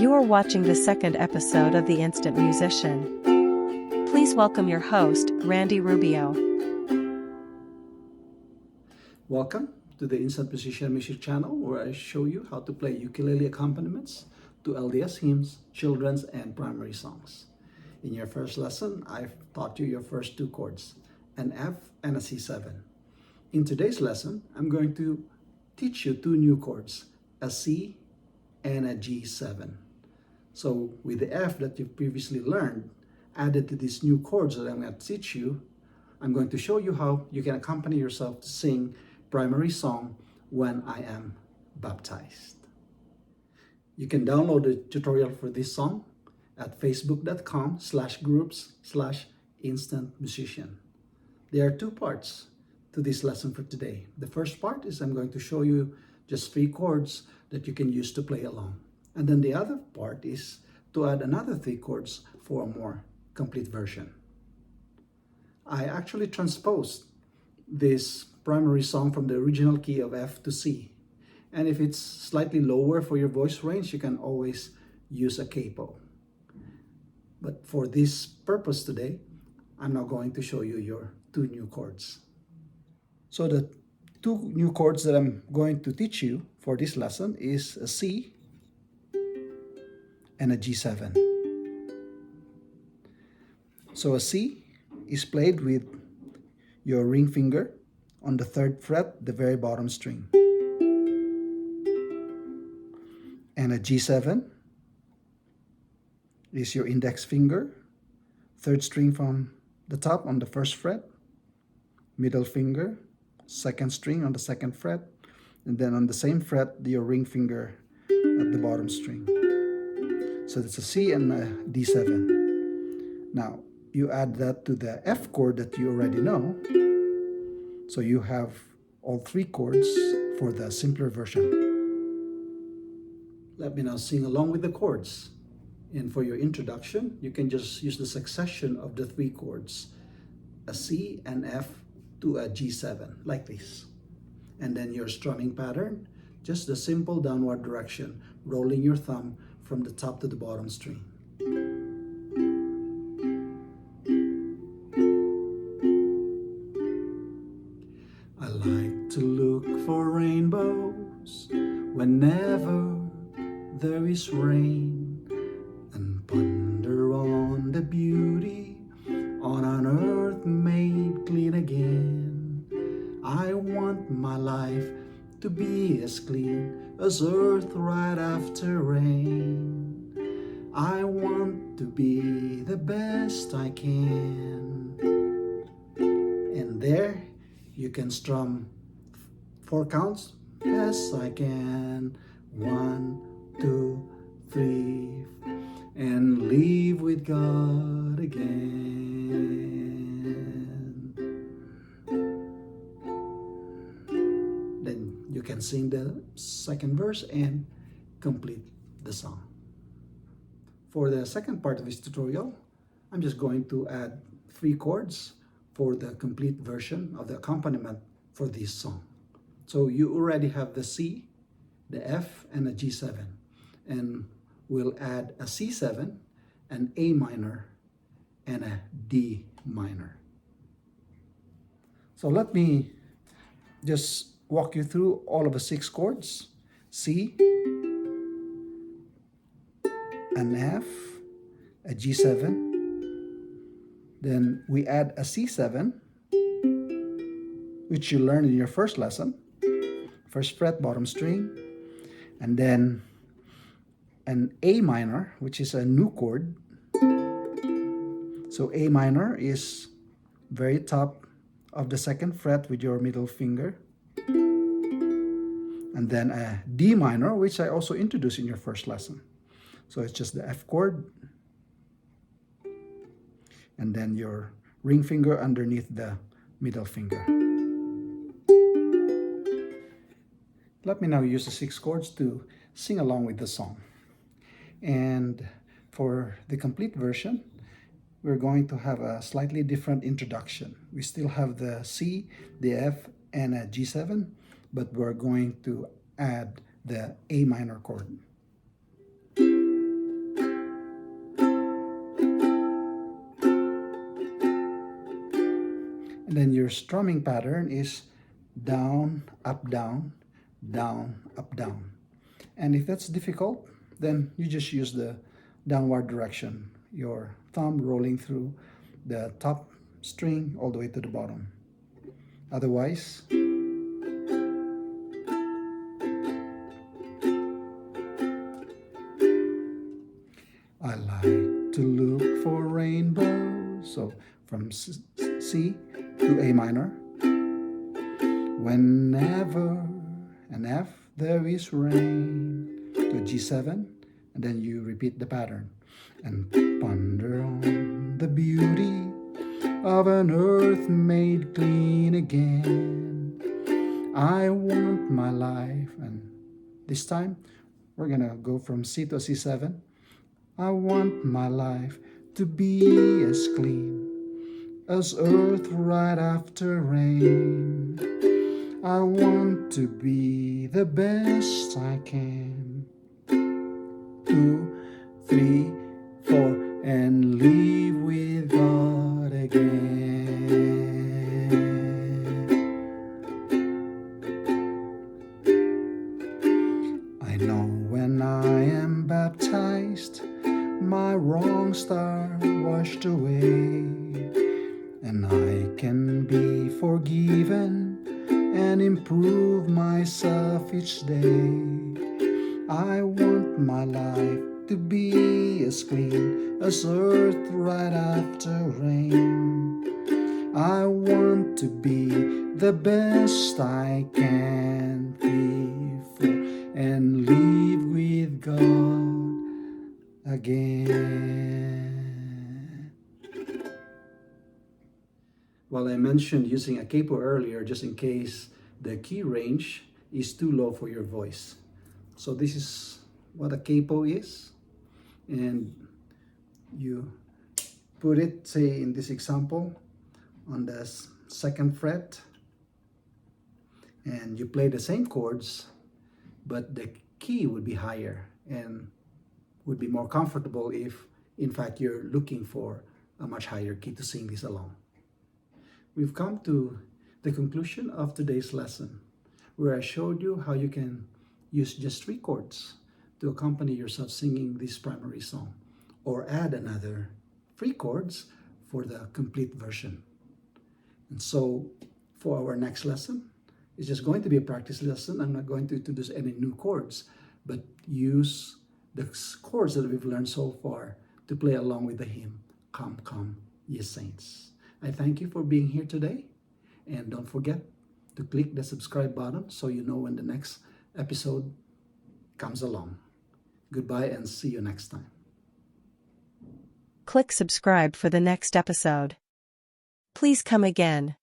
You are watching the second episode of The Instant Musician. Please welcome your host, Randy Rubio. Welcome to the Instant Musician Music channel, where I show you how to play ukulele accompaniments to LDS hymns, children's, and primary songs. In your first lesson, I've taught you your first two chords, an F and a C7. In today's lesson, I'm going to teach you two new chords, a C and a G7. So with the F that you've previously learned, added to these new chords that I'm going to teach you, I'm going to show you how you can accompany yourself to sing primary song when I am baptized. You can download the tutorial for this song at facebook.com/groups/instantmusician. There are two parts to this lesson for today. The first part is I'm going to show you just three chords that you can use to play along. And then the other part is to add another three chords for a more complete version. I actually transposed this primary song from the original key of F to C. And if it's slightly lower for your voice range, you can always use a capo. But for this purpose today, I'm now going to show you your two new chords. So the two new chords that I'm going to teach you for this lesson is a C and a G7. So a C is played with your ring finger on the 3rd fret, the very bottom string. And a G7 is your index finger, 3rd string from the top on the 1st fret, middle finger, 2nd string on the 2nd fret, and then on the same fret, your ring finger at the bottom string. So that's a C and a D7. Now, you add that to the F chord that you already know, so you have all three chords for the simpler version. Let me now sing along with the chords. And for your introduction, you can just use the succession of the three chords, a C and F to a G7, like this. And then your strumming pattern, just the simple downward direction, rolling your thumb from the top to the bottom string. I like to look for rainbows whenever there is rain, and ponder on the beauty on an earth made clean again. I want my life to be as clean as earth right after rain. I want to be the best I can. And there you can strum 4 counts as I can. 1, 2, 3, and leave with God again. Then you can sing the second verse and complete the song. For the second part of this tutorial, I'm just going to add 3 chords for the complete version of the accompaniment for this song. So you already have the C, the F, and a G7. And we'll add a C7, an A minor, and a D minor. So let me just walk you through all of the 6 chords. C, an F, a G7, then we add a C7, which you learned in your first lesson, 1st fret, bottom string, and then an A minor, which is a new chord. So A minor is very top of the 2nd fret with your middle finger, and then a D minor, which I also introduced in your first lesson. So it's just the F chord, and then your ring finger underneath the middle finger. Let me now use the 6 chords to sing along with the song. And for the complete version, we're going to have a slightly different introduction. We still have the C, the F, and a G7, but we're going to add the A minor chord. And then your strumming pattern is down, up, down, down, up, down. And if that's difficult, then you just use the downward direction, your thumb rolling through the top string all the way to the bottom. Otherwise, I like to look for rainbows. So from C to A minor. Whenever and F there is rain, to G7, and then you repeat the pattern. And ponder on the beauty of an earth made clean again. I want my life. And this time we're gonna go from C to C7. I want my life to be as clean as earth right after rain. I want to be the best I can. 2, 3, 4, and live with God again. I know when I am baptized, my wrongs are washed away, and I can be forgiven and improve myself each day. I want my life to be as clean as earth right after rain. I want to be the best I can be for and live with God again. Well, I mentioned using a capo earlier just in case the key range is too low for your voice. So this is what a capo is. And you put it, say in this example, on the 2nd fret. And you play the same chords, but the key would be higher and would be more comfortable if, in fact, you're looking for a much higher key to sing this along. We've come to the conclusion of today's lesson, where I showed you how you can use just 3 chords to accompany yourself singing this primary song, or add another 3 chords for the complete version. And so for our next lesson, it's just going to be a practice lesson. I'm not going to introduce any new chords, but use the chords that we've learned so far to play along with the hymn, Come, Come, Ye Saints. I thank you for being here today, and don't forget to click the subscribe button so you know when the next episode comes along. Goodbye and see you next time. Click subscribe for the next episode. Please come again.